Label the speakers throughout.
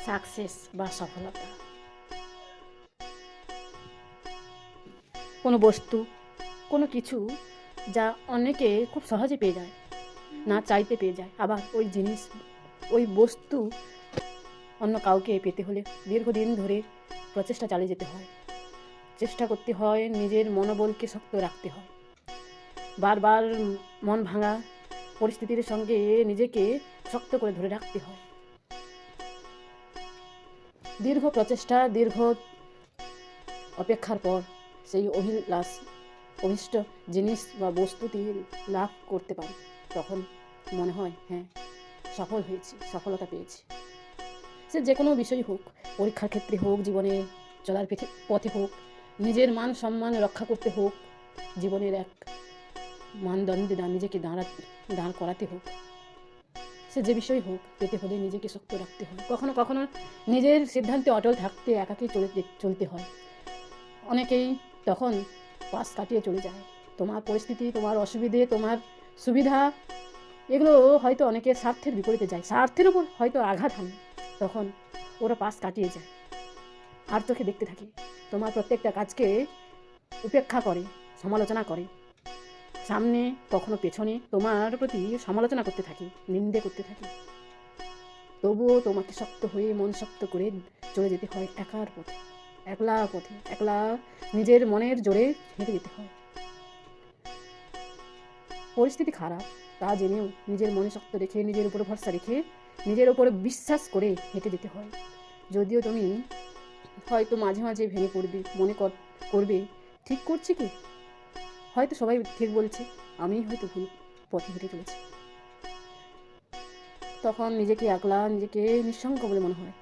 Speaker 1: Success বা সফলতা কোনো বস্তু, কোনো কিছু যা অনেকে খুব সহজে পেয়ে যায়, না চাইতে পেয়ে যায়। আবার ওই জিনিস, ওই বস্তু অন্য কাউকে পেতে হলে দীর্ঘদিন ধরে প্রচেষ্টা চালিয়ে যেতে হয়, চেষ্টা করতে হয়, নিজের মনোবলকে শক্ত রাখতে হয়, বারবার মন ভাঙা পরিস্থিতির সঙ্গে নিজেকে শক্ত করে ধরে রাখতে হয়। দীর্ঘ প্রচেষ্টা, দীর্ঘ অপেক্ষার পর সেই অভিষ্ট জিনিস বা বস্তুটি লাভ করতে পারি, তখন মনে হয় হ্যাঁ, সফল হয়েছি, সফলতা পেয়েছি। সে যে কোনো বিষয় হোক, পরীক্ষার ক্ষেত্রে হোক, জীবনে চলার পথে হোক, নিজের মান সম্মান রক্ষা করতে হোক, জীবনের এক মানদণ্ডে নিজেকে দাঁড় করাতে হোক, সে যে বিষয় হোক, পেতে হলে নিজেকে শক্ত রাখতে হয়। কখনো কখনো নিজের সিদ্ধান্তে অটল থাকতে একাকী চলতে হয়। অনেকেই তখন পাশ কাটিয়ে চলে যায়। তোমার পরিস্থিতি, তোমার অসুবিধে, তোমার সুবিধা, এগুলো হয়তো অনেকের স্বার্থের বিপরীতে যায়, স্বার্থের উপর হয়তো আঘাত হানে, তখন ওরা পাশ কাটিয়ে যায়। আর চোখে দেখতে থাকে, তোমার প্রত্যেকটা কাজকে উপেক্ষা করে, সমালোচনা করে, সামনে কখনো পেছনে তোমার প্রতি সমালোচনা করতে থাকে, নিন্দে করতে থাকে। তবুও তোমাকে শক্ত হয়ে, মন শক্ত করে চলে যেতে হয় একার পথে, একলা নিজের মনের জোরে হেঁটে যেতে হয়। পরিস্থিতি খারাপ তা জেনেও নিজের মনে শক্ত রেখে, নিজের উপরে ভরসা রেখে, নিজের উপরে বিশ্বাস করে হেঁটে যেতে হয়। যদিও তুমি হয়তো মাঝে মাঝে ভেঙে পড়বে, করবে ঠিক করছি কি, হয়তো সবাই ঠিক বলছে, আমি হয়তো ভুল পথে হেঁটে চলেছি। তখন নিজেকে একলা, নিজেকে নিঃসঙ্গ বলে মনে হয়,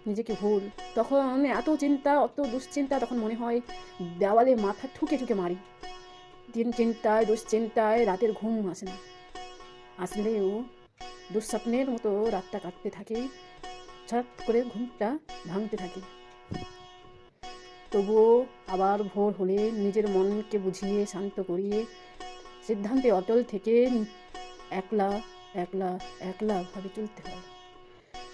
Speaker 1: নিজেকে ভুল। তখন এত চিন্তা, অত দুশ্চিন্তা, তখন মনে হয় দেওয়ালে মাথা ঠুকে ঠুকে মারি। চিন্তায়, দুশ্চিন্তায় রাতের ঘুম আসে না, আসলেও দুঃস্বপ্নের মতো রাতটা কাটতে থাকে, ছট করে ঘুমটা ভাঙতে থাকে। তবুও আবার ভোর হলে নিজের মনকে বুঝিয়ে, শান্ত করিয়ে, সিদ্ধান্তে অটল থেকে একলা ভাবে চলতে হয়।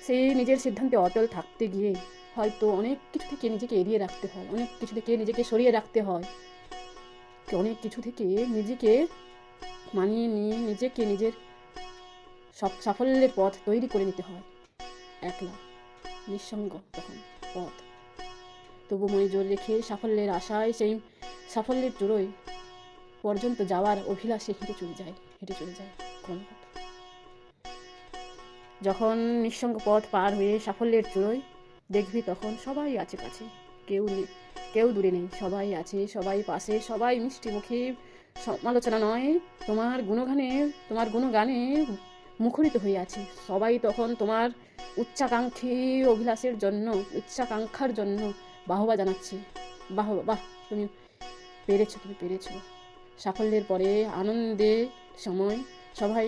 Speaker 1: সেই নিজের সিদ্ধান্তে অটল থাকতে গিয়ে হয়তো অনেক কিছু থেকে নিজেকে এড়িয়ে রাখতে হয়, অনেক কিছু থেকে নিজেকে সরিয়ে রাখতে হয়, অনেক কিছু থেকে নিজেকে মানিয়ে নিয়ে নিজেকে নিজের সাফল্যের পথ তৈরি করে নিতে হয়। একলা, নিঃসঙ্গ তখন পথ, তবু মনে জোর রেখে সাফল্যের আশায়, সেই সাফল্যের চূড়োয় পর্যন্ত যাওয়ার অভিলাষে হেঁটে চলে যায় ক্রমাগত। যখন নিঃসঙ্গ পথ পার হয়ে সাফল্যের চূড়োয় দেখবি, তখন সবাই আছে কাছে, কেউ দূরে নেই, সবাই আছে, সবাই পাশে, সবাই মিষ্টি মুখে, সমালোচনা নয়, তোমার গুণগানে মুখরিত হয়ে আছে। সবাই তখন তোমার উচ্চাকাঙ্ক্ষার জন্য বাহবা জানাচ্ছে, বাহ, তুমি পেরেছো। সাফল্যের পরে আনন্দের সময় সবাই